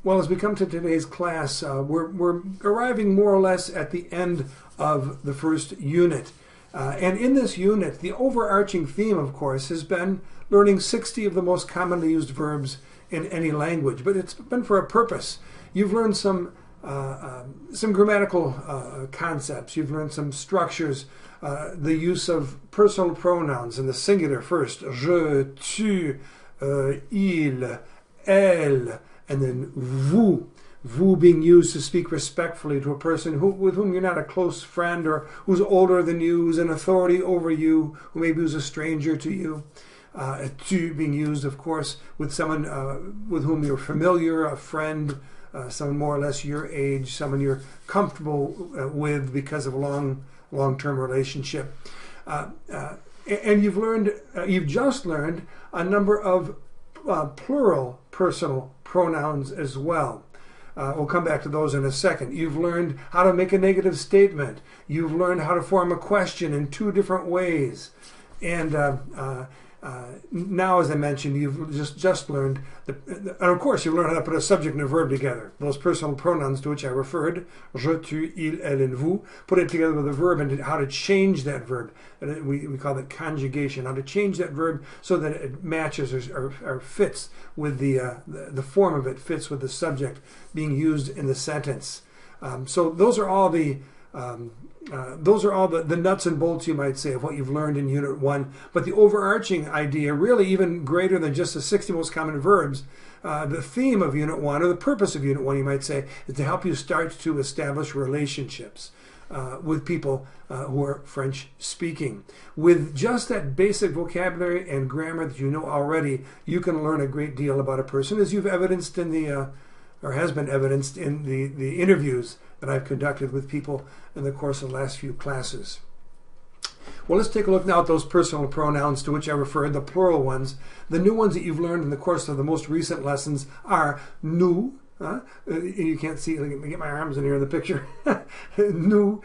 Well, as we come to today's class, we're arriving more or less at the end of the first unit. And in this unit, the overarching theme, of course, has been learning 60 of the most commonly used verbs in any language. But it's been for a purpose. You've learned some grammatical concepts. You've learned some structures, the use of personal pronouns in the singular first. Je, tu, il, elle, and then vous. Vous being used to speak respectfully to a person with whom you're not a close friend, or who's older than you, who's an authority over you, who maybe who's a stranger to you. Tu being used, of course, with someone with whom you're familiar, a friend, someone more or less your age, someone you're comfortable with because of a long-term relationship. And you've just learned a number of plural personal pronouns as well. We'll come back to those in a second. You've learned how to make a negative statement. You've learned how to form a question in 2 different ways. And now, as I mentioned, you've just learned, and of course, you've learned how to put a subject and a verb together. Those personal pronouns to which I referred, je, tu, il, elle, and vous, put it together with a verb and how to change that verb. We call it conjugation, how to change that verb so that it matches or fits with the form of it, fits with the subject being used in the sentence. So those are all the nuts and bolts, you might say, of what you've learned in Unit 1. But the overarching idea, really even greater than just the 60 most common verbs, the theme of Unit 1, or the purpose of Unit 1, you might say, is to help you start to establish relationships with people who are French-speaking. With just that basic vocabulary and grammar that you know already, you can learn a great deal about a person, as you've evidenced in or has been evidenced in the interviews that I've conducted with people in the course of the last few classes. Well, let's take a look now at those personal pronouns to which I referred, the plural ones. The new ones that you've learned in the course of the most recent lessons are nous. You can't see, let me get my arms in here in the picture. Nous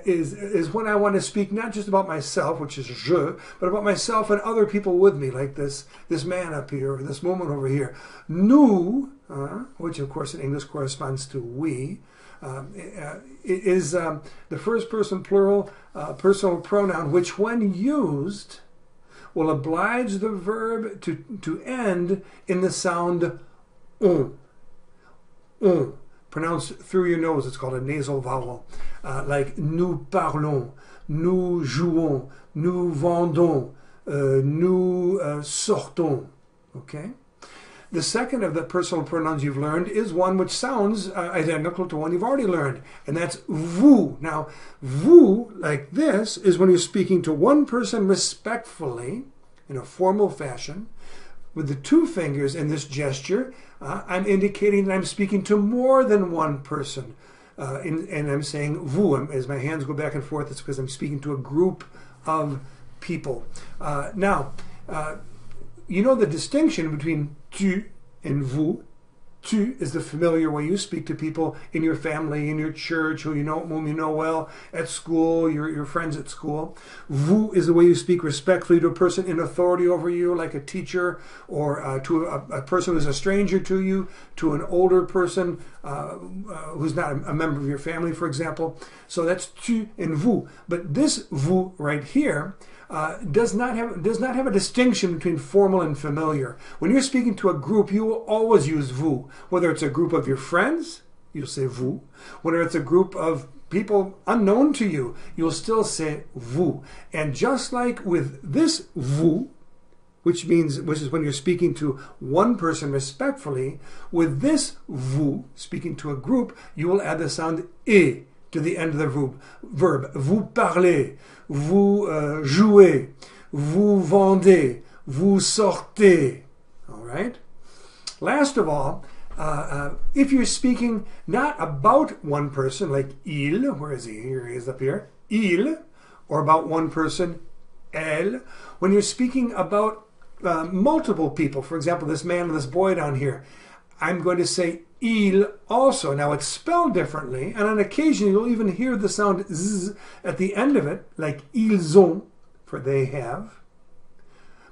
is when I want to speak not just about myself, which is je, but about myself and other people with me, like this man up here, or this woman over here. Nous, which of course in English corresponds to we, is the first person plural personal pronoun, which when used will oblige the verb to end in the sound on. Pronounced through your nose. It's called a nasal vowel. Like nous parlons, nous jouons, nous vendons, nous sortons. Okay? The second of the personal pronouns you've learned is one which sounds identical to one you've already learned, and that's vous. Now, vous, like this, is when you're speaking to one person respectfully, in a formal fashion. With the 2 fingers in this gesture, I'm indicating that I'm speaking to more than one person. And I'm saying vous. As my hands go back and forth, it's because I'm speaking to a group of people. Now, you know the distinction between tu and vous. Tu is the familiar way you speak to people in your family, in your church, whom you know well, at school, your friends at school. Vous is the way you speak respectfully to a person in authority over you, like a teacher, or to a person who's a stranger to you, to an older person who's not a member of your family, for example. So that's tu and vous. But this vous right here does not have a distinction between formal and familiar. When you're speaking to a group, you will always use vous. Whether it's a group of your friends, you'll say vous. Whether it's a group of people unknown to you, you'll still say vous. And just like with this vous, which is when you're speaking to one person respectfully, with this vous, speaking to a group, you will add the sound et to the end of the verb. Vous parlez, vous jouez, vous vendez, vous sortez. All right? Last of all, if you're speaking not about one person, like il, where is he? Here he is up here. Il, or about one person, elle. When you're speaking about multiple people, for example, this man and this boy down here, I'm going to say il also. Now it's spelled differently, and on occasion you'll even hear the sound z at the end of it, like ils ont, for they have.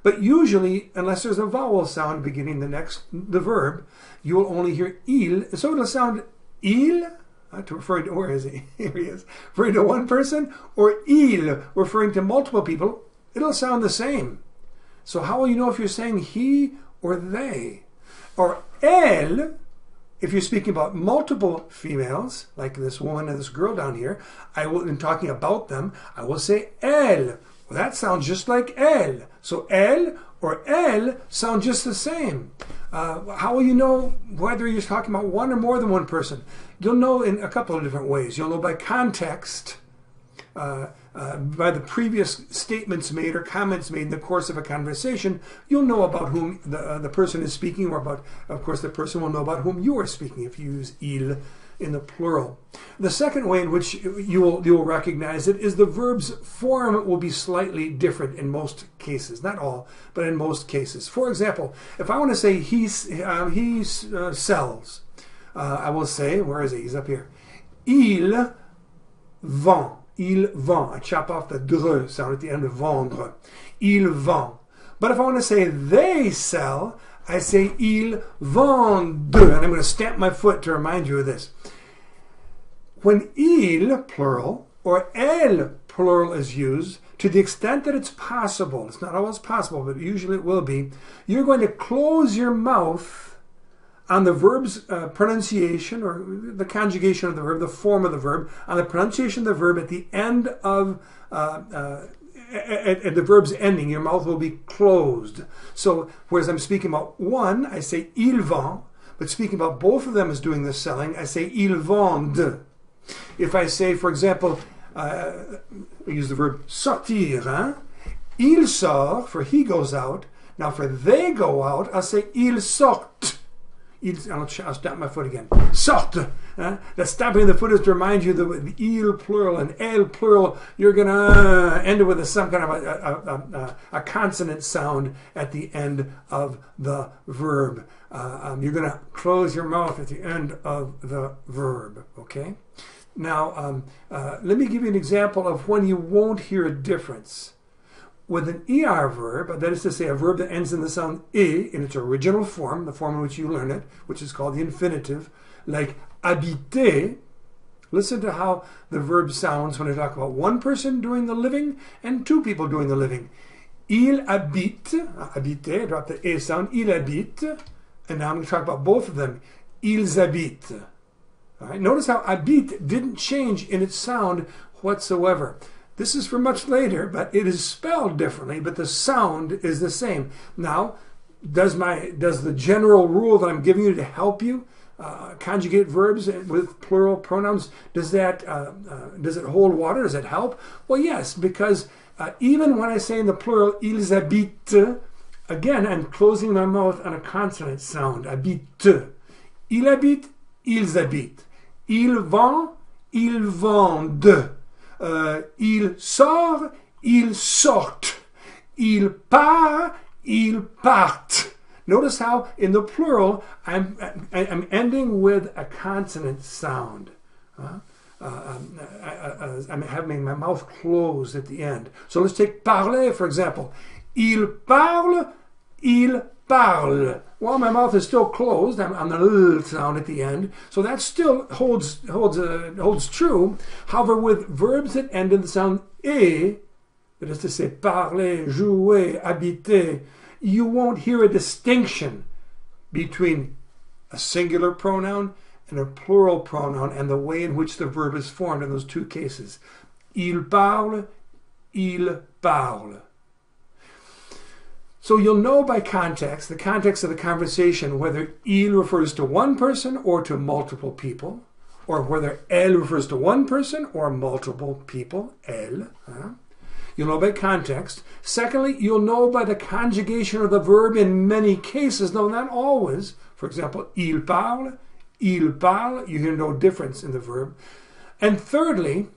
But usually, unless there's a vowel sound beginning the verb, you will only hear il. So it'll sound il, referring to, where is he? Here he is. Referring to one person, or il, referring to multiple people. It'll sound the same. So how will you know if you're saying he or they? Or elle, if you're speaking about multiple females, like this woman and this girl down here, in talking about them, I will say elle. Well, that sounds just like elle. So elle or elle sound just the same. How will you know whether you're talking about one or more than one person? You'll know in a couple of different ways. You'll know by context, by the previous statements made or comments made in the course of a conversation. You'll know about whom the person is speaking, or about, of course, the person will know about whom you are speaking if you use il in the plural. The second way in which you will recognize it is the verb's form will be slightly different in most cases. Not all, but in most cases. For example, if I want to say he sells, I will say, where is he? He's up here. Il vend. Il vend. I chop off the dre sound at the end of vendre. Il vend. But if I want to say they sell, I say ils vendent. And I'm going to stamp my foot to remind you of this. When il, plural, or elle, plural, is used, to the extent that it's possible, it's not always possible, but usually it will be, you're going to close your mouth on the verb's pronunciation, or the conjugation of the verb, the form of the verb, on the pronunciation of the verb at the end of at the verb's ending, your mouth will be closed. So, whereas I'm speaking about one, I say il vend, but speaking about both of them as doing the selling, I say ils vendent. If I say, for example, I use the verb sortir, hein? Il sort, for he goes out. Now, for they go out, I'll say ils sortent. I'll stamp my foot again. Sorte. The stamping of the foot is to remind you that with il plural and elle plural, you're going to end it with some kind of a consonant sound at the end of the verb. You're going to close your mouth at the end of the verb. Okay? Now, let me give you an example of when you won't hear a difference. With an ER verb, that is to say a verb that ends in the sound E in its original form, the form in which you learn it, which is called the infinitive, like habiter. Listen to how the verb sounds when I talk about one person doing the living and two people doing the living. Il habite, habiter, drop the E sound, il habite, and now I'm going to talk about both of them. Ils habitent. All right? Notice how habite didn't change in its sound whatsoever. This is for much later, but it is spelled differently, but the sound is the same. Now, does the general rule that I'm giving you to help you conjugate verbs with plural pronouns, does it hold water? Does it help? Well, yes, because even when I say in the plural, ils habitent, again, I'm closing my mouth on a consonant sound, habite. Il habite, ils habitent. Il vend, ils vendent. Il sort, ils sortent. Il part, ils partent. Notice how in the plural I'm ending with a consonant sound. I'm having my mouth closed at the end. So let's take parler, for example. Il parle, il parle. Well, my mouth is still closed. I'm on the l sound at the end. So that still holds true. However, with verbs that end in the sound e, that is to say parler, jouer, habiter, you won't hear a distinction between a singular pronoun and a plural pronoun and the way in which the verb is formed in those two cases. Il parle, il parle. So you'll know by context, the context of the conversation, whether il refers to one person or to multiple people, or whether elle refers to one person or multiple people, elle. You'll know by context. Secondly, you'll know by the conjugation of the verb in many cases, though not always. For example, il parle, you hear no difference in the verb. And thirdly,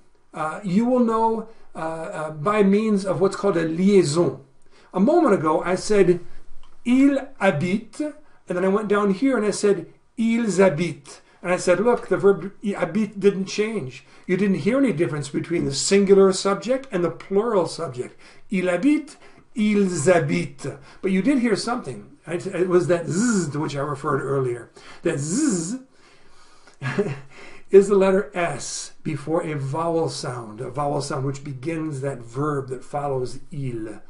you will know by means of what's called a liaison. A moment ago, I said, il habite, and then I went down here and I said, ils habitent. And I said, look, the verb habite didn't change. You didn't hear any difference between the singular subject and the plural subject. Il habite, ils habitent. But you did hear something. It was that zzz to which I referred earlier. That zzz is the letter S before a vowel sound which begins that verb that follows il.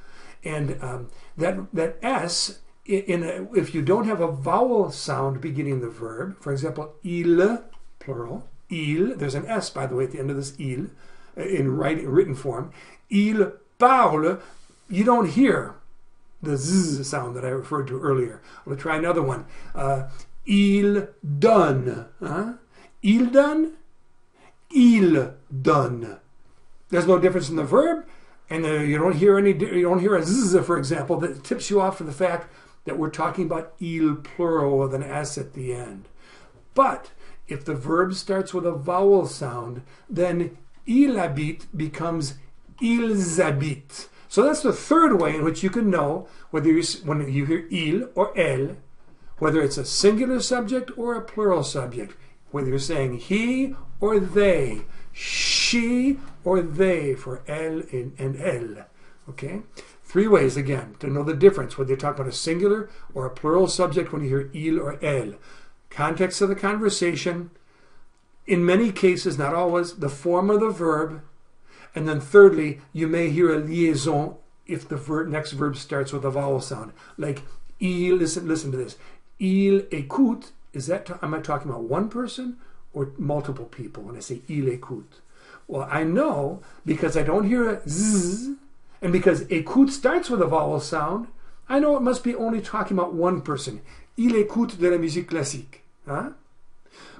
And that S, if you don't have a vowel sound beginning the verb, for example, il, plural, il, there's an S, by the way, at the end of this il, in written form, il parle, you don't hear the z sound that I referred to earlier. We'll try another one. Il donne. Il donne, il donne. There's no difference in the verb, and you don't hear a z, for example, that tips you off to the fact that we're talking about il plural with an s at the end. But if the verb starts with a vowel sound, then il habite becomes ils habitent. So that's the third way in which you can know when you hear il or elle, whether it's a singular subject or a plural subject, whether you're saying he or they, she or they for elle and elle. Okay? 3 ways, again, to know the difference, whether you're talking about a singular or a plural subject when you hear il or elle. Context of the conversation, in many cases, not always, the form of the verb, and then thirdly, you may hear a liaison if the next verb starts with a vowel sound. Like il, listen to this. Il écoute, am I talking about one person or multiple people when I say il écoute? Well, I know because I don't hear a zzz, and because écoute starts with a vowel sound, I know it must be only talking about one person. Il écoute de la musique classique. Huh?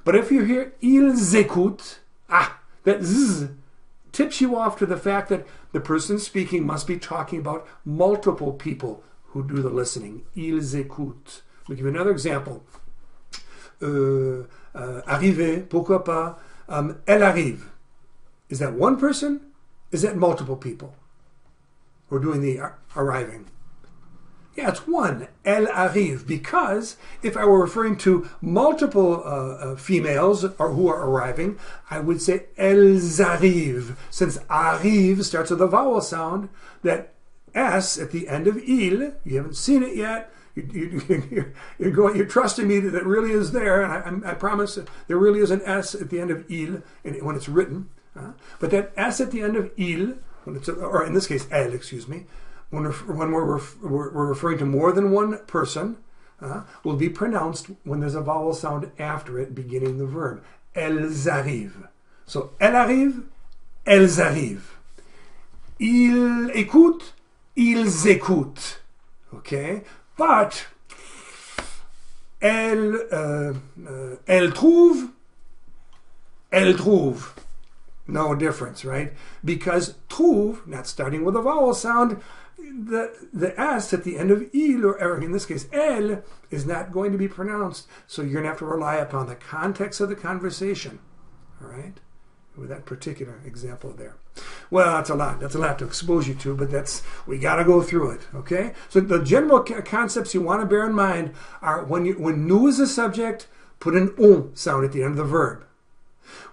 But if you hear ils écoutent, that zzz tips you off to the fact that the person speaking must be talking about multiple people who do the listening. Ils écoutent. I'll give you another example. Arriver, pourquoi pas. Elle arrive. Is that one person? Is that multiple people who are doing the arriving? Yeah, it's one. Elle arrive. Because if I were referring to multiple females or who are arriving, I would say elles arrivent. Since arrive starts with a vowel sound, that S at the end of il, you haven't seen it yet, you're trusting me that it really is there, and I promise there really is an S at the end of il when it's written. But that S at the end of il, or in this case elle, excuse me, when we're referring to more than one person, will be pronounced when there's a vowel sound after it beginning the verb. Elles arrivent. So elle arrive, elles arrivent. Ils écoutent, ils écoutent. Okay? But elle trouve, elle trouve. No difference, right? Because trouve, not starting with a vowel sound, the S at the end of il, or in this case, elle, is not going to be pronounced. So you're going to have to rely upon the context of the conversation. All right? With that particular example there. Well, that's a lot. That's a lot to expose you to, but we got to go through it. Okay? So the general concepts you want to bear in mind are when nous is a subject, put an on sound at the end of the verb.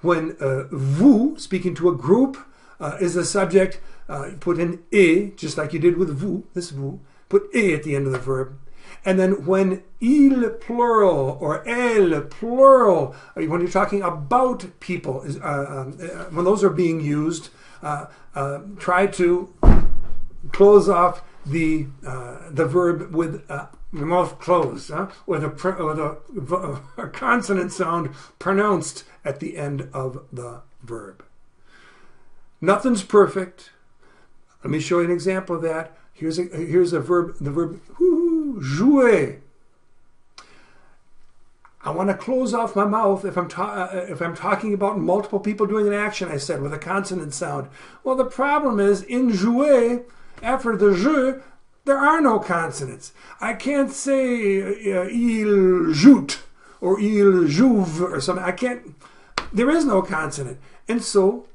When vous, speaking to a group, is a subject, put an et, just like you did with vous, this vous, put et at the end of the verb. And then when il plural or elle plural, when you're talking about people, when those are being used, try to close off the verb with your mouth closed, with a consonant sound pronounced at the end of the verb. Nothing's perfect. Let me show you an example of that. Here's a verb, the verb jouer. I want to close off my mouth if I'm talking about multiple people doing an action, I said, with a consonant sound. Well, the problem is, in jouer, after the je, there are no consonants. I can't say il joue or il jouve or something. I can't. There is no consonant. And so,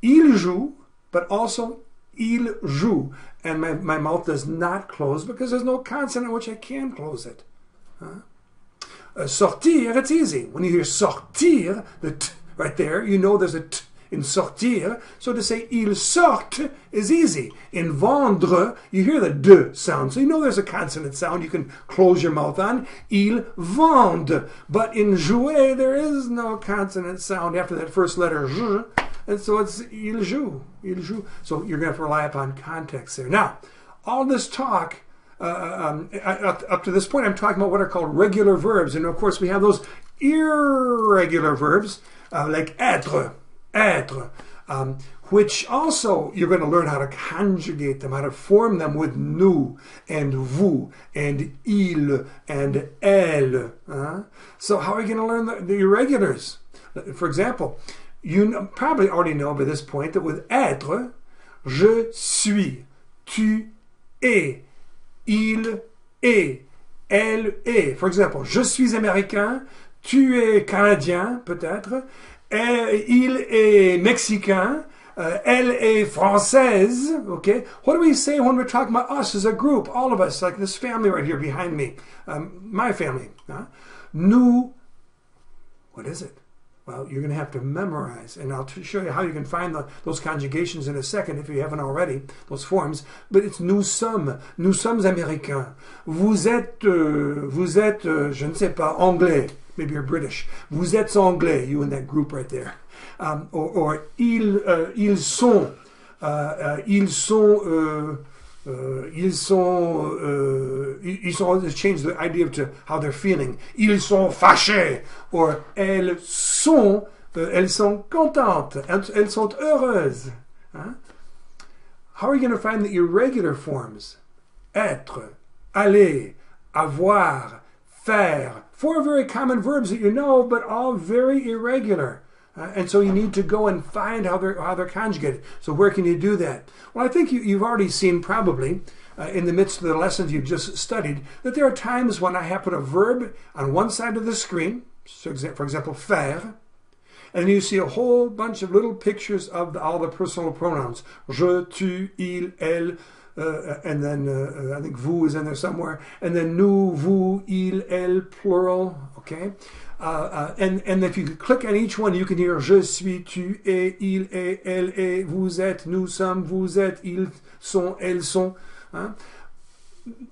il joue, but also il joue. And my mouth does not close because there's no consonant which I can close it. Sortir, it's easy. When you hear sortir, the t right there, you know there's a t in sortir. So to say ils sortent is easy. In vendre, you hear the de sound. So you know there's a consonant sound you can close your mouth on. Ils vendent. But in jouer, there is no consonant sound after that first letter, j. And so it's ils jouent. Ils jouent. So you're going to have to rely upon context there. Now, all this talk, up to this point, I'm talking about what are called regular verbs. And of course, we have those irregular verbs, like être, which also you're going to learn how to conjugate them, how to form them with nous and vous and il and elle. So how are you going to learn the irregulars? For example, you probably already know by this point that with être, je suis, tu es, il est, elle est. For example, je suis américain, tu es canadien, peut-être, il est mexicain, elle est française, okay? What do we say when we're talking about us as a group, all of us, like this family right here behind me, my family? Nous, what is it? Well, you're going to have to memorize, and I'll show you how you can find those conjugations in a second if you haven't already, those forms. But it's nous sommes américains. Vous êtes, je ne sais pas, anglais. Maybe you're British. Vous êtes anglais, you in that group right there. Or ils sont, change the idea to how they're feeling. Ils sont fâchés. Or elles sont contentes. Elles sont heureuses. How are you going to find the irregular forms? Être, aller, avoir, faire. 4 very common verbs that you know, but all very irregular. And so you need to go and find how they're conjugated. So where can you do that? Well, I think you've already seen probably in the midst of the lessons you've just studied that there are times when I have put a verb on one side of the screen, so for example, faire, and you see a whole bunch of little pictures of all the personal pronouns. Je, tu, il, elle, and then I think vous is in there somewhere, and then nous, vous, il, elle, plural, okay? And if you click on each one, you can hear je suis, tu es, il est, elle est, vous êtes, nous sommes, vous êtes, ils sont, elles sont.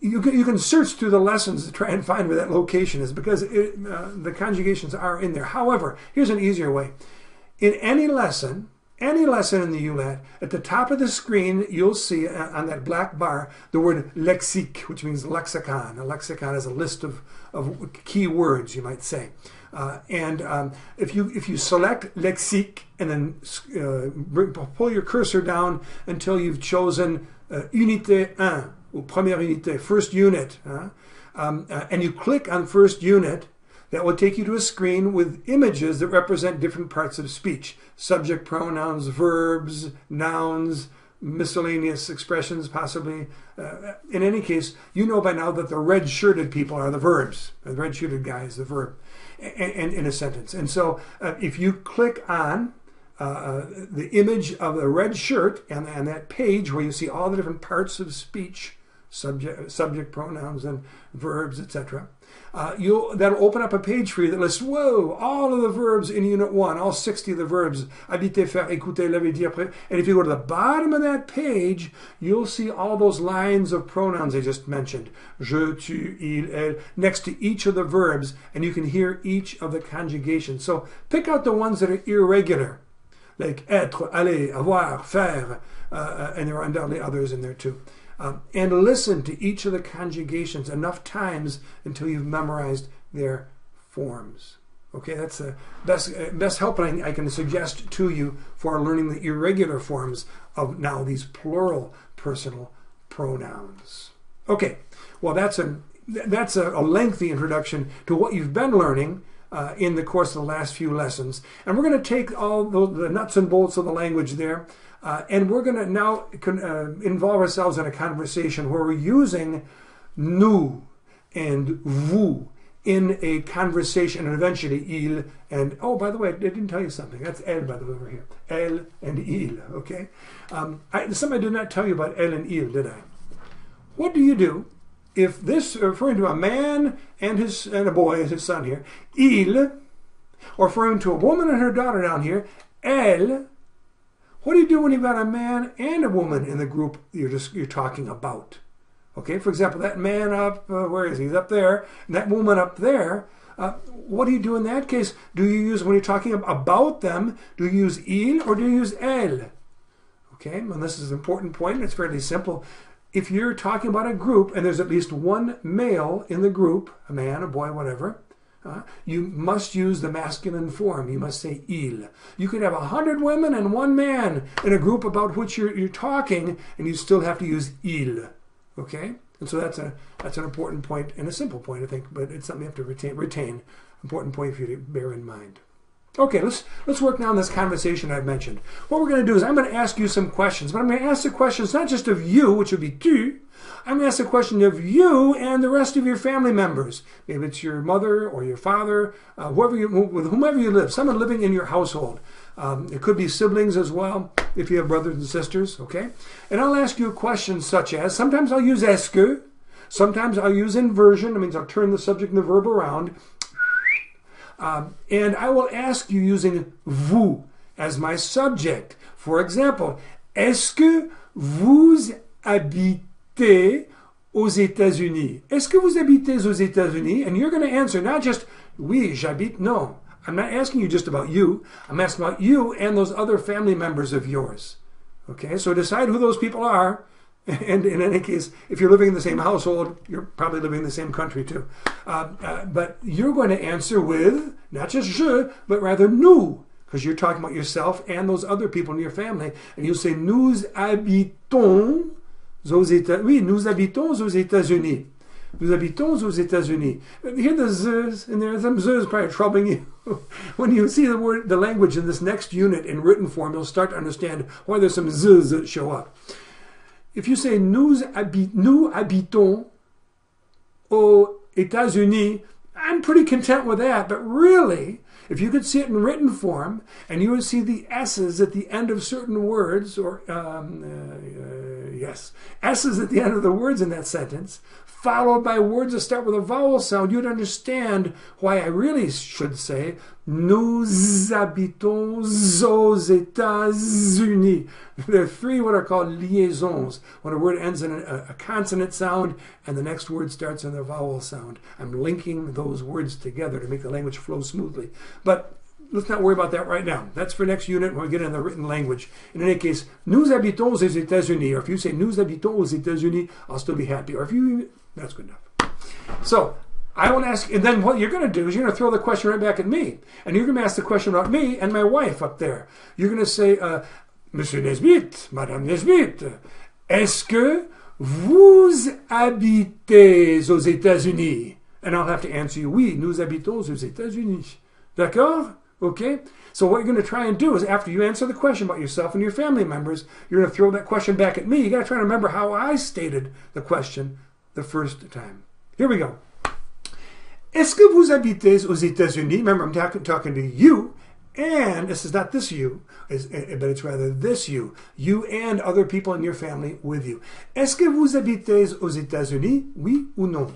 You can search through the lessons to try and find where that location is because the conjugations are in there. However, here's an easier way. In any lesson in the ULAT, at the top of the screen, you'll see on that black bar the word lexique, which means lexicon. A lexicon is a list of key words, you might say. If you select lexique and then pull your cursor down until you've chosen unité 1, or première unité, first unit, and you click on first unit, that will take you to a screen with images that represent different parts of speech. Subject pronouns, verbs, nouns, miscellaneous expressions possibly. In any case, you know by now that the red-shirted people are the verbs. The red-shirted guy is the verb in a sentence. And so if you click on the image of the red shirt and that page where you see all the different parts of speech, subject pronouns and verbs, etc., that'll open up a page for you that lists, whoa, all of the verbs in Unit 1, all 60 of the verbs, habiter, faire, écouter, lever, dire, après. And if you go to the bottom of that page, you'll see all those lines of pronouns I just mentioned, je, tu, il, elle, next to each of the verbs, and you can hear each of the conjugations. So pick out the ones that are irregular, like être, aller, avoir, faire, and there are undoubtedly others in there too. And listen to each of the conjugations enough times until you've memorized their forms. Okay, that's the best help I can suggest to you for learning the irregular forms of now these plural personal pronouns. Okay, well that's a lengthy introduction to what you've been learning in the course of the last few lessons. And we're going to take all the nuts and bolts of the language there, and we're going to now involve ourselves in a conversation where we're using nous and vous in a conversation, and eventually il and, oh, by the way, I didn't tell you something. That's elle, by the way, over here. Elle and il, okay? Something I did not tell you about elle and il, did I? What do you do if this, referring to a man and a boy, his son here, il, or referring to a woman and her daughter down here, elle, What do you do when you've got a man and a woman in the group you're talking about? Okay, for example, that man up, where is he? He's up there, and that woman up there. What do you do in that case? Do you use, when you're talking about them, do you use il or do you use elle? Okay, and this is an important point, and it's fairly simple. If you're talking about a group and there's at least one male in the group, a man, a boy, whatever, you must use the masculine form. You must say il. You could have 100 women and one man in a group about which you're talking, and you still have to use il. Okay, and so that's an important point and a simple point, I think, but it's something you have to retain. Important point for you to bear in mind. Okay, let's work now on this conversation I've mentioned. What we're going to do is I'm going to ask you some questions, but I'm going to ask the questions not just of you, which would be tu. I'm going to ask the question of you and the rest of your family members. Maybe it's your mother or your father, with whomever you live, someone living in your household. It could be siblings as well, if you have brothers and sisters, okay? And I'll ask you questions such as, sometimes I'll use est-ce que, sometimes I'll use inversion, that means I'll turn the subject and the verb around, and I will ask you using vous as my subject. For example, est-ce que vous habitez aux États-Unis? Est-ce que vous habitez aux États-Unis? And you're going to answer not just oui, j'habite, no. I'm not asking you just about you. I'm asking about you and those other family members of yours. Okay, so decide who those people are. And in any case, if you're living in the same household, you're probably living in the same country too. But you're going to answer with, not just je, but rather nous, because you're talking about yourself and those other people in your family. And you'll say, nous habitons aux États-Unis. Oui, nous habitons aux États-Unis. Nous habitons aux États-Unis. Hear the z's in there. Some z's probably troubling you. When you see the language in this next unit in written form, you'll start to understand why there's some z's that show up. If you say nous habitons aux États-Unis, I'm pretty content with that. But really, if you could see it in written form, and you would see the S's at the end of certain words, or S's at the end of the words in that sentence, followed by words that start with a vowel sound, you'd understand why I really should say nous habitons aux États-Unis. There are three what are called liaisons, when a word ends in a consonant sound and the next word starts in a vowel sound. I'm linking those words together to make the language flow smoothly. But let's not worry about that right now. That's for next unit when we get into the written language. In any case, nous habitons aux États-Unis, or if you say nous habitons aux États-Unis, I'll still be happy. Or if you, that's good enough. So, I want to ask, and then what you're going to do is you're going to throw the question right back at me. And you're going to ask the question about me and my wife up there. You're going to say, Monsieur Nesbitt, Madame Nesbitt, est-ce que vous habitez aux États-Unis? And I'll have to answer you, oui, nous habitons aux États-Unis. D'accord? Okay? So what you're going to try and do is after you answer the question about yourself and your family members, you're going to throw that question back at me. You got to try to remember how I stated the question the first time. Here we go. Est-ce que vous habitez aux États-Unis? Remember, I'm talking to you, and this is not this you, but it's rather this you. You and other people in your family with you. Est-ce que vous habitez aux États-Unis? Oui ou non?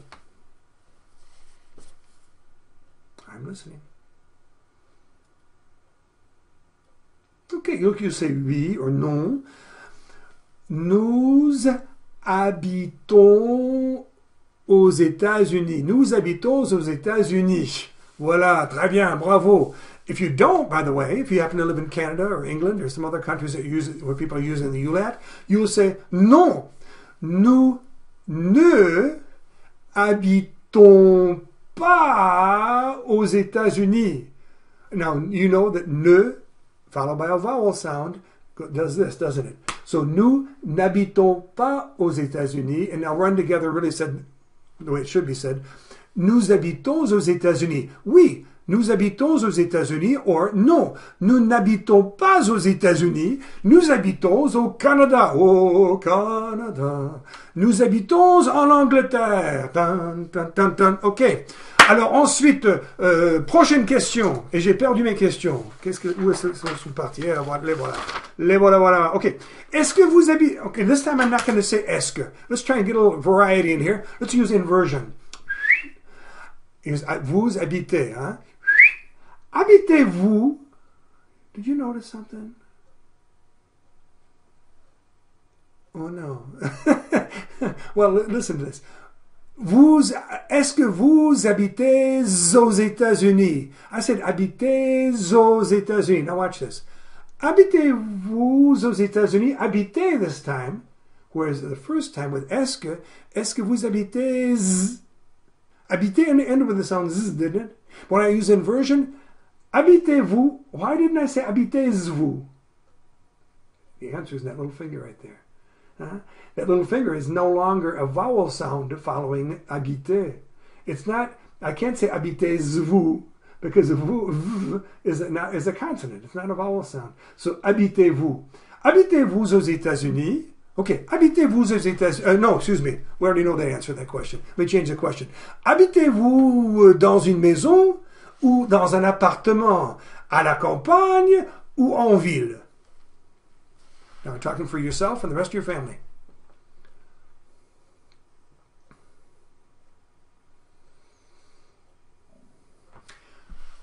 I'm listening. Okay, you say oui or non. Nous habitons aux États-Unis. Nous habitons aux États-Unis. Voilà, très bien, bravo. If you don't, by the way, if you happen to live in Canada or England or some other countries that use it, where people are using the ULAT, you will say non. Nous ne habitons pas aux États-Unis. Now, you know that ne, followed by a vowel sound, does this, doesn't it? So, nous n'habitons pas aux États-Unis, and now run together really said, the way it should be said, nous habitons aux États-Unis. Oui, nous habitons aux États-Unis, or non, nous n'habitons pas aux États-Unis, nous habitons au Canada. Au Canada. Nous habitons en Angleterre. Tan, tan, tan, tan. OK. Alors ensuite, prochaine question. Et j'ai perdu mes questions. Où est-ce qu'elles sont parties? Les voilà. OK. Est-ce que vous habitez... OK, this time I'm not going to say est-ce que. Let's try and get a little variety in here. Let's use inversion. Vous habitez, hein? Habitez-vous? Did you notice something? Oh no. Well, listen to this. Est-ce que vous habitez aux États-Unis? I said habitez aux États-Unis. Now watch this. Habitez-vous aux États-Unis? Habitez this time. Whereas the first time with est-ce que vous habitez? Habitez ended with the sound z, didn't it? When I use inversion, habitez-vous. Why didn't I say habitez-vous? The answer is that little finger right there. That little finger is no longer a vowel sound following habiter. It's not, I can't say habitez-vous because vous is a consonant. It's not a vowel sound. So habitez-vous. Habitez-vous aux États-Unis? Okay, habitez-vous aux États-Unis? No, excuse me. We already know the answer to that question. Let me change the question. Habitez-vous dans une maison ou dans un appartement à la campagne ou en ville? Now, I'm talking for yourself and the rest of your family.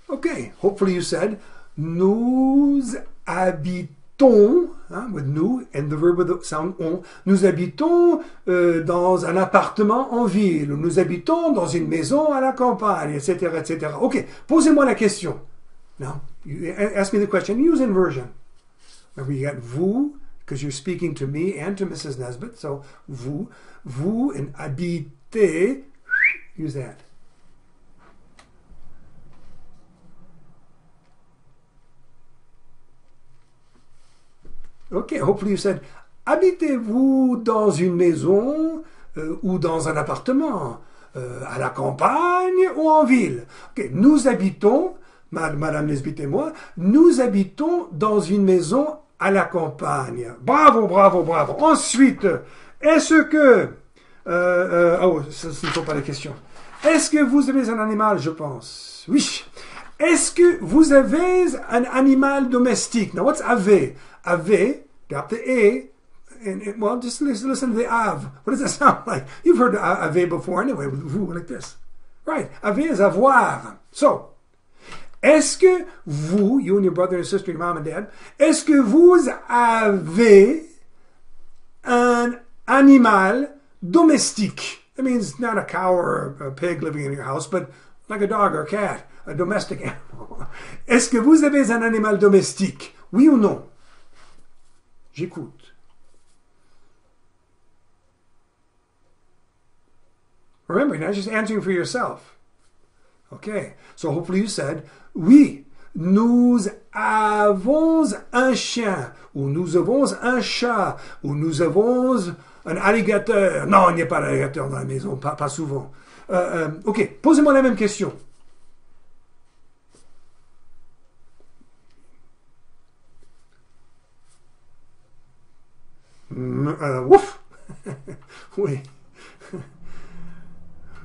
Okay, hopefully you said, nous habitons, with nous, and the verb with the sound on, nous habitons dans un appartement en ville, nous habitons dans une maison à la campagne, etc., etc. Okay, posez-moi la question. Now, you ask me the question, use inversion. Remember, you got vous, because you're speaking to me and to Mrs. Nesbitt. So, vous and habiter, use that. Okay, hopefully you said, habitez-vous dans une maison ou dans un appartement, à la campagne ou en ville? Okay, nous habitons, Madame Nesbitt et moi, nous habitons dans une maison à la campagne. Bravo, bravo, bravo. Ensuite, est-ce que... ce ne sont pas les questions. Est-ce que vous avez un animal, je pense? Oui. Est-ce que vous avez un animal domestique? Now, what's avez? Avez, drop the A, and well, just listen to the av. What does that sound like? You've heard avez before anyway, with vous, like this. Right. Avez is avoir. So, est-ce que vous, you and your brother and sister, your mom and dad, est-ce que vous avez un animal domestique? That means not a cow or a pig living in your house, but like a dog or a cat, a domestic animal. Est-ce que vous avez un animal domestique? Oui ou non? J'écoute. Remember, you're not just answering for yourself. Okay, so hopefully you said, oui, nous avons un chien, ou nous avons un chat, ou nous avons un alligator. Non, il n'y a pas d'alligator dans la maison, pas souvent. Ok, posez-moi la même question. Ouf! Oui.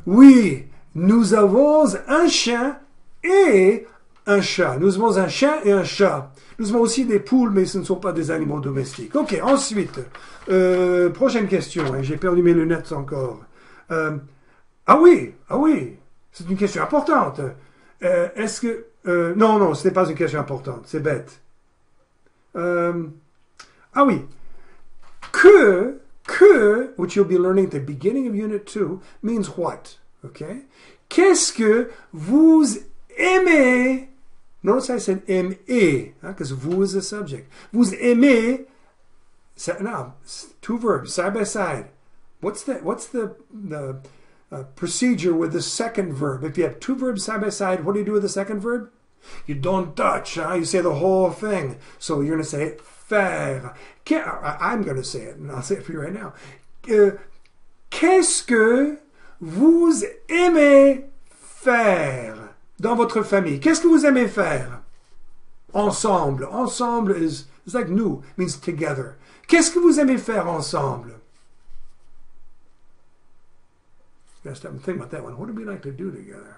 Oui, nous avons un chien et un chat. Nous avons un chien et un chat. Nous avons aussi des poules, mais ce ne sont pas des animaux domestiques. Ok, ensuite, prochaine question. Hein, j'ai perdu mes lunettes encore. Ah oui, c'est une question importante. Est-ce que... non, ce n'est pas une question importante, c'est bête. Ah oui, que, which you'll be learning at the beginning of Unit 2, means what? Okay? Qu'est-ce que vous aimez? Notice I said aimer, because vous is the subject. Vous aimez, now, two verbs, side by side. What's the procedure with the second verb? If you have two verbs side by side, what do you do with the second verb? You don't touch, you say the whole thing. So you're going to say faire. I'm going to say it, and I'll say it for you right now. Qu'est-ce que vous aimez faire dans votre famille? Qu'est-ce que vous aimez faire? Ensemble. Ensemble is like nous, means together. Qu'est-ce que vous aimez faire ensemble? You gotta stop and think about that one. What do we like to do together?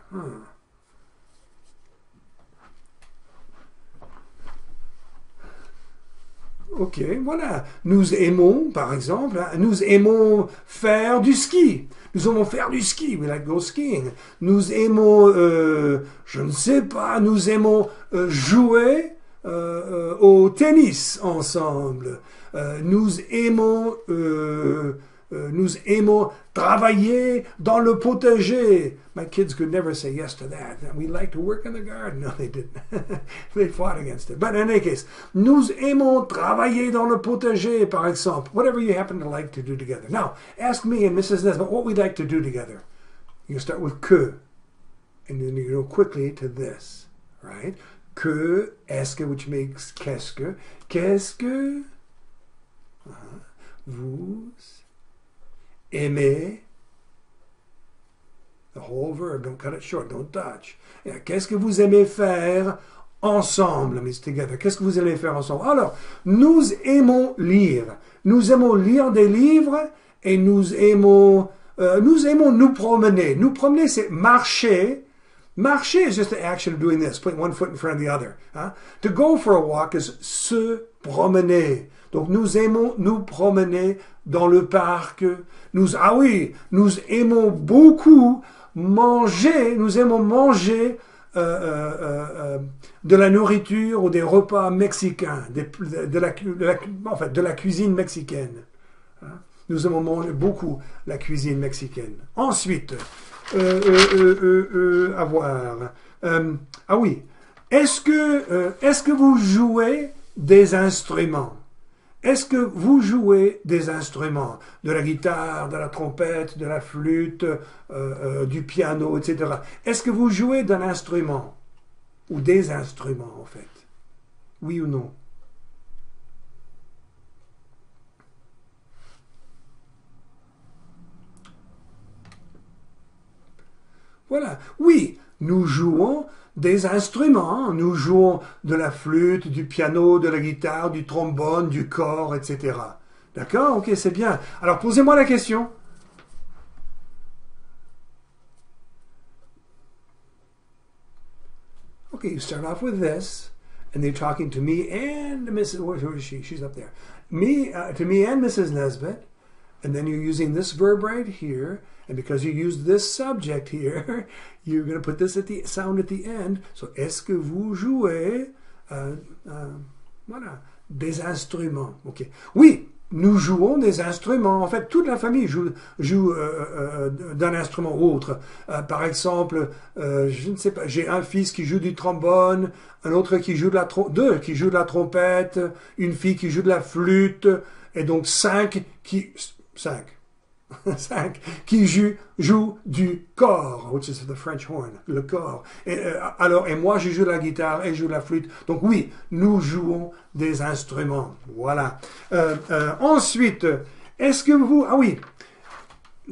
Ok, voilà. Nous aimons, par exemple, nous aimons faire du ski. Nous aimons faire du ski. We like go skiing. Nous aimons, je ne sais pas, nous aimons jouer au tennis ensemble. Nous aimons travailler dans le potager. My kids could never say yes to that. We like to work in the garden. No, they didn't. They fought against it. But in any case, nous aimons travailler dans le potager, par exemple. Whatever you happen to like to do together. Now, ask me and Mrs. Nesbitt what we'd like to do together. You start with que, and then you go quickly to this, right? Que, est-ce que, which makes qu'est-ce que. Qu'est-ce que vous aimez, the whole verb, don't cut it short, don't touch. Yeah, qu'est-ce que vous aimez faire ensemble, means together. Qu'est-ce que vous aimez faire ensemble? Alors, nous aimons lire. Nous aimons lire des livres et nous aimons nous promener. Nous promener, c'est marcher. Marcher is just the action of doing this, putting one foot in front of the other. Hein? To go for a walk is se promener. Donc, nous aimons nous promener dans le parc. Nous aimons beaucoup manger. Nous aimons manger de la nourriture ou des repas mexicains, de la cuisine mexicaine. Hein? Nous aimons manger beaucoup la cuisine mexicaine. Ensuite, est-ce que vous jouez des instruments? Est-ce que vous jouez des instruments? De la guitare, de la trompette, de la flûte, du piano, etc. Est-ce que vous jouez d'un instrument? Ou des instruments, en fait? Oui ou non? Voilà. Oui, nous jouons des instruments. Nous jouons de la flûte, du piano, de la guitare, du trombone, du cor, etc. D'accord? Ok, c'est bien. Alors, posez-moi la question. Okay, you start off with this, and they're talking to me and Mrs. Who is she? She's up there. To me and Mrs. Nesbitt, and then you're using this verb right here, and because you use this subject here, you're going to put this sound at the end. So, est-ce que vous jouez voilà, des instruments? Ok. Oui, nous jouons des instruments. En fait, toute la famille joue d'un instrument ou autre. Par exemple, je ne sais pas, j'ai un fils qui joue du trombone, un autre qui joue deux qui jouent de la trompette, une fille qui joue de la flûte, et donc cinq qui jouent du cor, which is the French horn, le cor. Et moi, je joue la guitare et je joue la flûte. Donc oui, nous jouons des instruments. Voilà. Ensuite, est-ce que vous... Ah oui,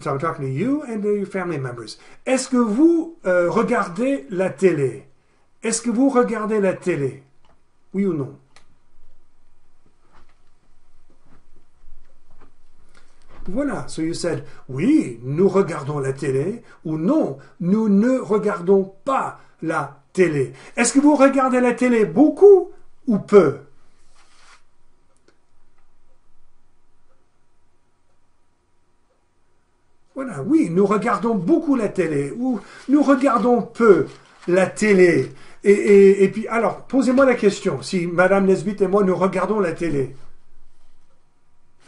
so I'm talking to you and your family members. Est-ce que vous regardez la télé? Est-ce que vous regardez la télé? Oui ou non? Voilà, so you said, oui, nous regardons la télé, ou non, nous ne regardons pas la télé. Est-ce que vous regardez la télé beaucoup ou peu? Voilà, oui, nous regardons beaucoup la télé, ou nous regardons peu la télé. Et puis, alors, posez-moi la question, si Madame Nesbitt et moi, nous regardons la télé.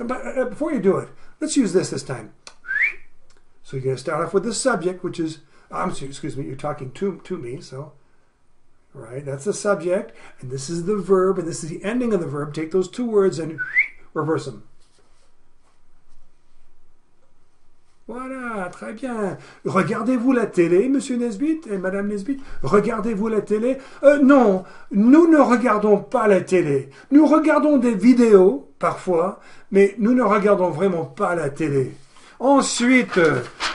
But, before you do it, let's use this time. So you're going to start off with the subject, which is, excuse me, you're talking to me, so, right, that's the subject, and this is the verb, and this is the ending of the verb. Take those two words and reverse them. Voilà, très bien. Regardez-vous la télé, Monsieur Nesbitt et Madame Nesbitt? Regardez-vous la télé? Non, nous ne regardons pas la télé. Nous regardons des vidéos, parfois, mais nous ne regardons vraiment pas la télé. Ensuite,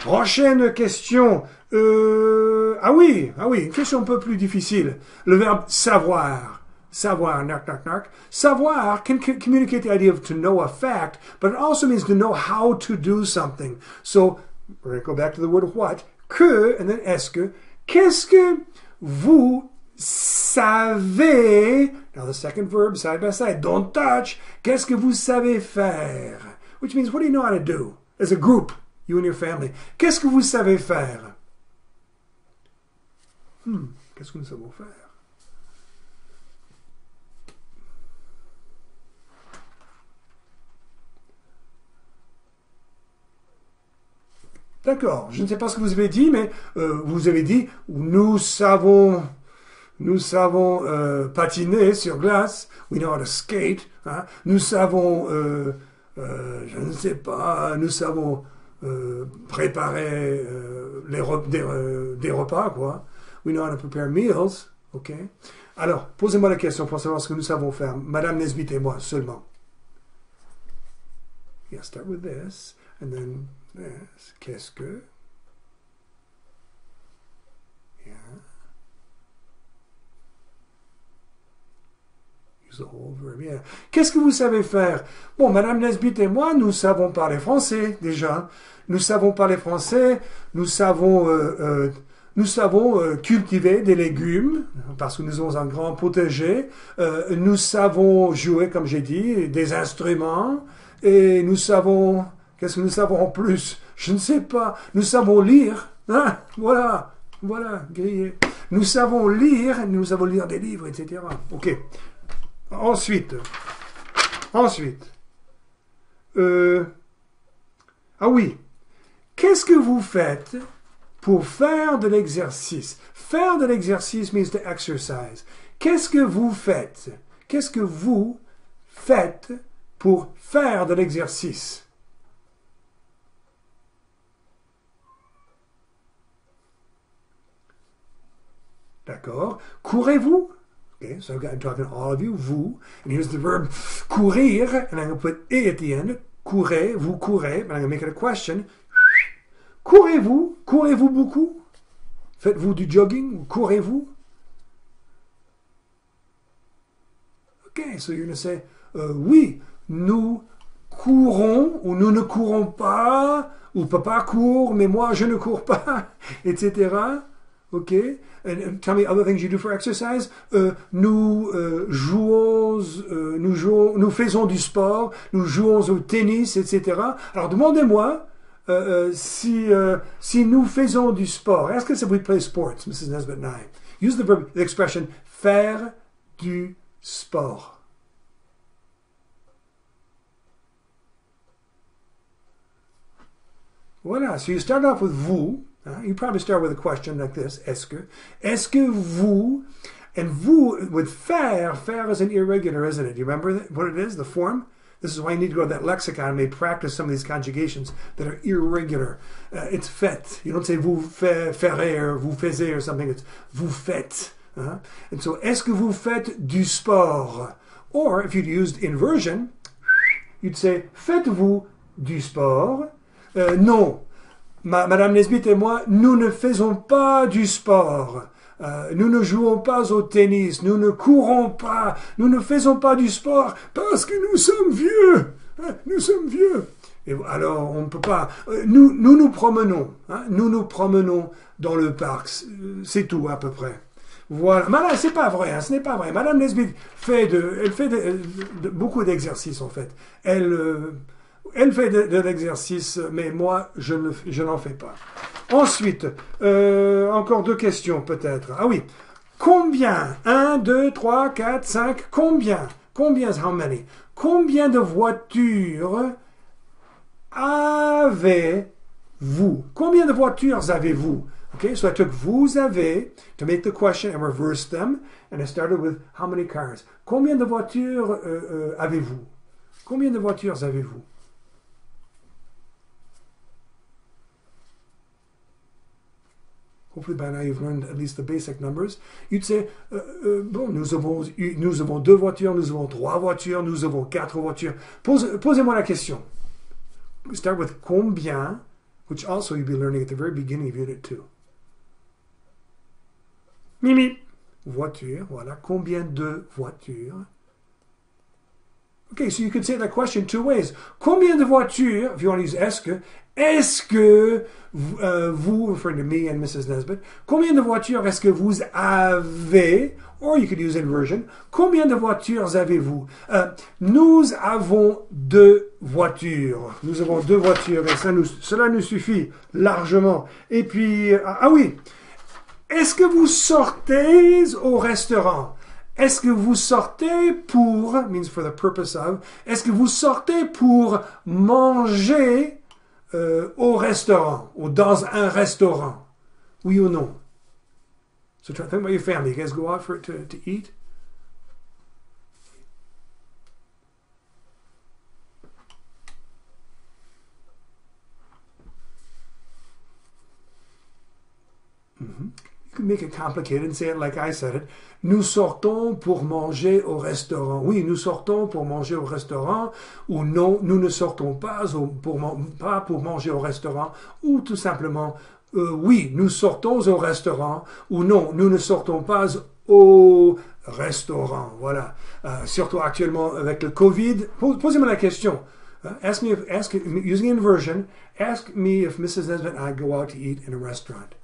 prochaine question. Ah oui, une question un peu plus difficile. Le verbe savoir. Savoir, knock, knock, knock. Savoir can communicate the idea of to know a fact, but it also means to know how to do something. So, we're going to go back to the word what. Que, and then est-ce que. Qu'est-ce que vous savez? Now the second verb, side by side. Don't touch. Qu'est-ce que vous savez faire? Which means, what do you know how to do? As a group, you and your family. Qu'est-ce que vous savez faire? Qu'est-ce que nous savons faire? D'accord. Je ne sais pas ce que vous avez dit, mais vous avez dit nous savons patiner sur glace. We know how to skate. Hein? Nous savons, je ne sais pas, nous savons préparer des repas, quoi. We know how to prepare meals. OK? Alors, posez-moi la question pour savoir ce que nous savons faire. Madame Nesbitt et moi seulement. Yeah, start with this, and then this. Qu'est-ce que? Yeah. Use the whole verb, yeah. Qu'est-ce que vous savez faire? Bon, Madame Nesbitt et moi, nous savons parler français, déjà. Nous savons parler français, nous savons cultiver des légumes, parce que nous avons un grand potager. Nous savons jouer, comme j'ai dit, des instruments. Et nous savons... Qu'est-ce que nous savons en plus? Je ne sais pas. Nous savons lire. Hein? Voilà, grillé. Nous savons lire des livres, etc. OK. Ensuite. Ah oui. Qu'est-ce que vous faites pour faire de l'exercice? Faire de l'exercice means to exercise. Qu'est-ce que vous faites? Qu'est-ce que vous faites pour faire de l'exercice? D'accord. Courez-vous? Okay, so I'm talking to all of you, vous. And here's the verb courir, and I'm going to put "et" at the end. Courez, vous courez, but I'm going to make it a question. Courez-vous? Courez-vous beaucoup? Faites-vous du jogging? Courez-vous? Okay, so you're going to say, oui, nous courons, ou nous ne courons pas, ou papa court, mais moi je ne cours pas, etc. OK? And tell me other things you do for exercise. Nous faisons du sport, nous jouons au tennis, etc. Alors demandez-moi si nous faisons du sport. Ask us if we play sports, Mrs. Nesbitt and I. Use the expression faire du sport. Voilà, so you start off with vous. You probably start with a question like this. Est-ce que vous, and vous with faire is an irregular, isn't it? Do you remember what it is, the form? This is why you need to go to that lexicon and maybe practice some of these conjugations that are irregular. It's fait. You don't say vous ferez or vous faisiez or something. It's vous faites. And so, est-ce que vous faites du sport? Or, if you'd used inversion, you'd say, faites-vous du sport? Non. Madame Nesbitt et moi, nous ne faisons pas du sport. Nous ne jouons pas au tennis. Nous ne courons pas. Nous ne faisons pas du sport parce que nous sommes vieux. Nous sommes vieux. Et alors, on ne peut pas... Nous promenons. Nous nous promenons dans le parc. C'est tout, à peu près. Voilà. Madame, c'est pas vrai. Ce n'est pas vrai. Madame Nesbitt fait beaucoup d'exercices, en fait. Elle fait de l'exercice, mais moi, je n'en fais pas. Ensuite, encore deux questions peut-être. Ah oui, combien? 1, 2, 3, 4, 5, combien? Combien, how many? Combien de voitures avez-vous? Combien de voitures avez-vous? Okay, so I took vous avez to make the question and reversed them, and I started with how many cars? Combien de voitures avez-vous? Combien de voitures avez-vous? Hopefully by now you've learned at least the basic numbers. You'd say, bon, nous avons 2 voitures, nous avons 3 voitures, nous avons 4 voitures. Posez-moi la question. Start with combien, which also you'll be learning at the very beginning of Unit 2. Mimi. Voiture, voilà. Combien de voitures? Okay, so you could say that question 2 ways. Combien de voitures, if you want to use est-ce que vous, referring to me and Mrs. Nesbitt, combien de voitures est-ce que vous avez, or you could use inversion, combien de voitures avez-vous? Nous avons 2 voitures. Nous avons 2 voitures et cela nous suffit largement. Et puis, ah oui, est-ce que vous sortez au restaurant? Est-ce que vous sortez pour, means for the purpose of, est-ce que vous sortez pour manger au restaurant ou dans un restaurant? Oui ou non? So think about your family. You guys go out to eat? You can make it complicated and say it like I said it. Nous sortons pour manger au restaurant. Oui, nous sortons pour manger au restaurant. Ou non, nous ne sortons pas pour manger au restaurant. Ou tout simplement, oui, nous sortons au restaurant. Ou non, nous ne sortons pas au restaurant. Voilà. Surtout actuellement avec le COVID. Posez-moi la question. Using inversion, ask me if Mrs. Nesbitt and I go out to eat in a restaurant.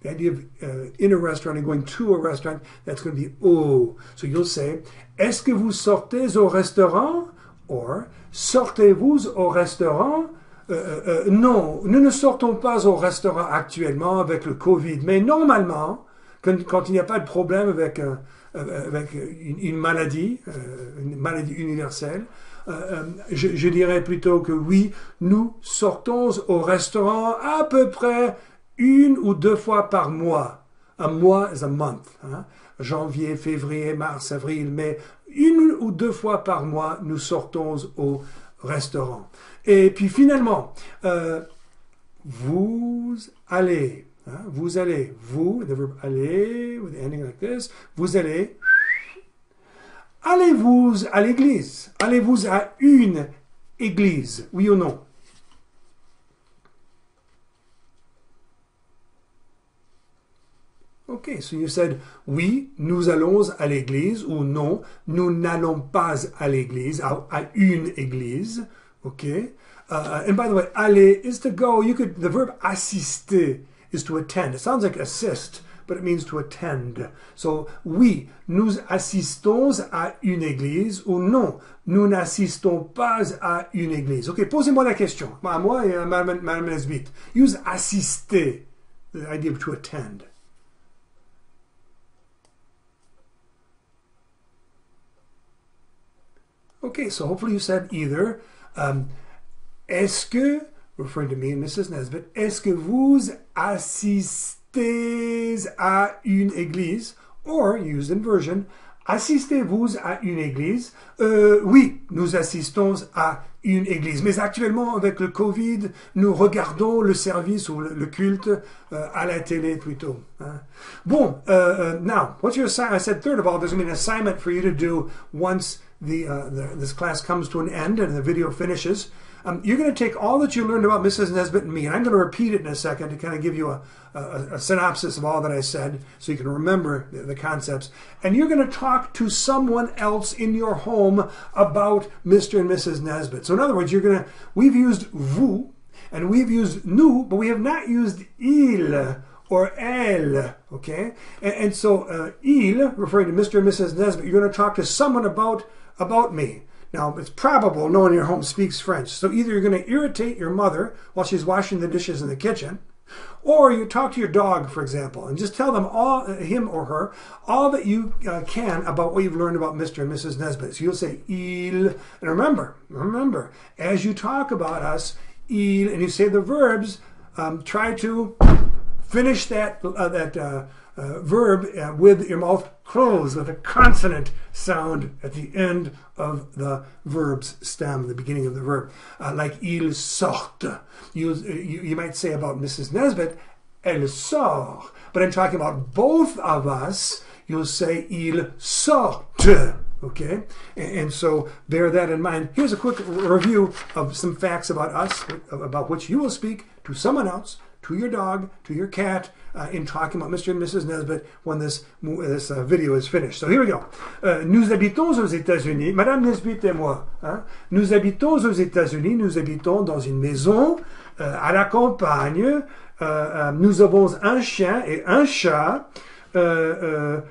The idea of in a restaurant and going to a restaurant, that's going to be au. So you'll say, est-ce que vous sortez au restaurant? Or, sortez-vous au restaurant? Non, nous ne sortons pas au restaurant actuellement avec le COVID. Mais normalement, quand il n'y a pas de problème avec une maladie universelle, je dirais plutôt que oui, nous sortons au restaurant à peu près 1 ou 2 fois par mois. A mois is a month. Hein? Janvier, février, mars, avril, mai. 1 ou 2 fois par mois, nous sortons au restaurant. Et puis finalement, vous allez, hein? Vous allez, vous, the verb aller, with the ending like this, vous allez, allez-vous à l'église? Allez-vous à une église? Oui ou non? Okay, so you said, oui, nous allons à l'église, ou non, nous n'allons pas à l'église, à une église. Okay? And by the way, aller is to go. The verb assister is to attend. It sounds like assist, but it means to attend. So, oui, nous assistons à une église, ou non, nous n'assistons pas à une église. Ok, posez-moi la question. Moi et Madame Nesbitt. Use assister, the idea of to attend. Okay, so hopefully you said either. Est-ce que, referring to me and Mrs. Nesbitt, est-ce que vous assistez à une église? Or, use inversion, assistez-vous à une église? Oui, nous assistons à une église. Mais actuellement, avec le COVID, nous regardons le service ou le culte à la télé plutôt. Hein? Bon, now, what's your assignment? I said third of all, there's going to be an assignment for you to do once this class comes to an end and the video finishes. You're going to take all that you learned about Mrs. Nesbitt and me, and I'm going to repeat it in a second to kind of give you a synopsis of all that I said so you can remember the concepts. And you're going to talk to someone else in your home about Mr. and Mrs. Nesbitt. So in other words, we've used vous and we've used nous, but we have not used il or elle, okay? And so il, referring to Mr. and Mrs. Nesbitt, you're going to talk to someone about me. Now, it's probable no one in your home speaks French. So either you're going to irritate your mother while she's washing the dishes in the kitchen, or you talk to your dog, for example, and just tell them him or her, all that you can about what you've learned about Mr. and Mrs. Nesbitt. So you'll say il, and remember, as you talk about us, il, and you say the verbs, try to finish that verb with your mouth closed, with a consonant sound at the end of the verb's stem, the beginning of the verb. Like il sort. You might say about Mrs. Nesbitt, elle sort. But I'm talking about both of us, you'll say il sortent. Okay? And so bear that in mind. Here's a quick review of some facts about us, about which you will speak to someone else, to your dog, to your cat, in talking about Mr. and Mrs. Nesbitt when this video is finished. So here we go. Nous habitons aux États-Unis, Madame Nesbitt et moi. Hein? Nous habitons aux États-Unis, nous habitons dans une maison à la campagne. Nous avons un chien et un chat. Nous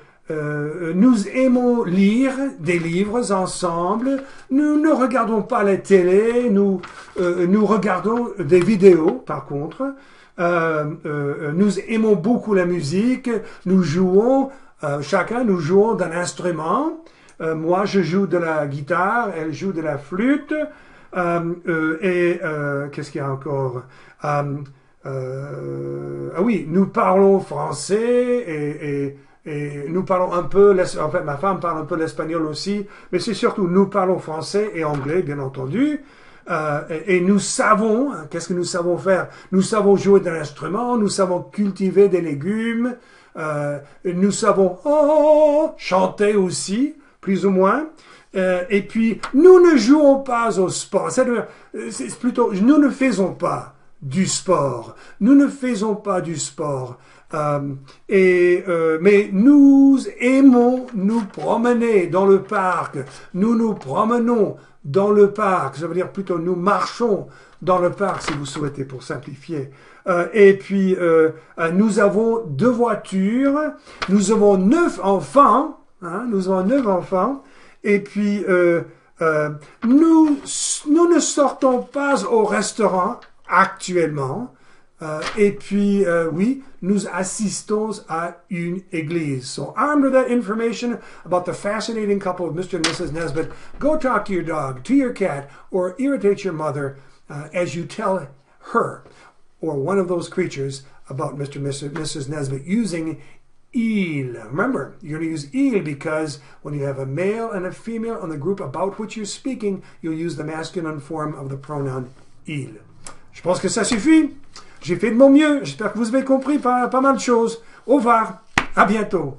aimons lire des livres ensemble. Nous ne regardons pas la télé. Nous regardons des vidéos, par contre. Nous aimons beaucoup la musique, nous jouons, chacun nous jouons d'un instrument, Moi, je joue de la guitare, elle joue de la flûte. Qu'est-ce qu'il y a encore? Ah oui, nous parlons français et nous parlons un peu, en fait, ma femme parle un peu l'espagnol aussi, mais c'est surtout nous parlons français et anglais, bien entendu. Et nous savons, qu'est-ce que nous savons faire? Nous savons jouer d'un instrument, nous savons cultiver des légumes, nous savons chanter aussi, plus ou moins. Et puis, nous ne jouons pas au sport. C'est plutôt, nous ne faisons pas du sport. Nous ne faisons pas du sport. Mais nous aimons nous promener dans le parc. Nous nous promenons dans le parc. Ça veut dire plutôt nous marchons dans le parc, si vous souhaitez, pour simplifier. Et puis, nous avons 2 voitures. Nous avons 9 enfants. Nous avons 9 enfants. Et puis, nous ne sortons pas au restaurant actuellement. Et puis, oui, nous assistons à une église. So, armed with that information about the fascinating couple of Mr. and Mrs. Nesbitt, go talk to your dog, to your cat, or irritate your mother as you tell her or one of those creatures about Mr. and Mrs. Nesbitt using il. Remember, you're going to use il because when you have a male and a female on the group about which you're speaking, you'll use the masculine form of the pronoun il. Je pense que ça suffit. J'ai fait de mon mieux. J'espère que vous avez compris pas mal de choses. Au revoir. À bientôt.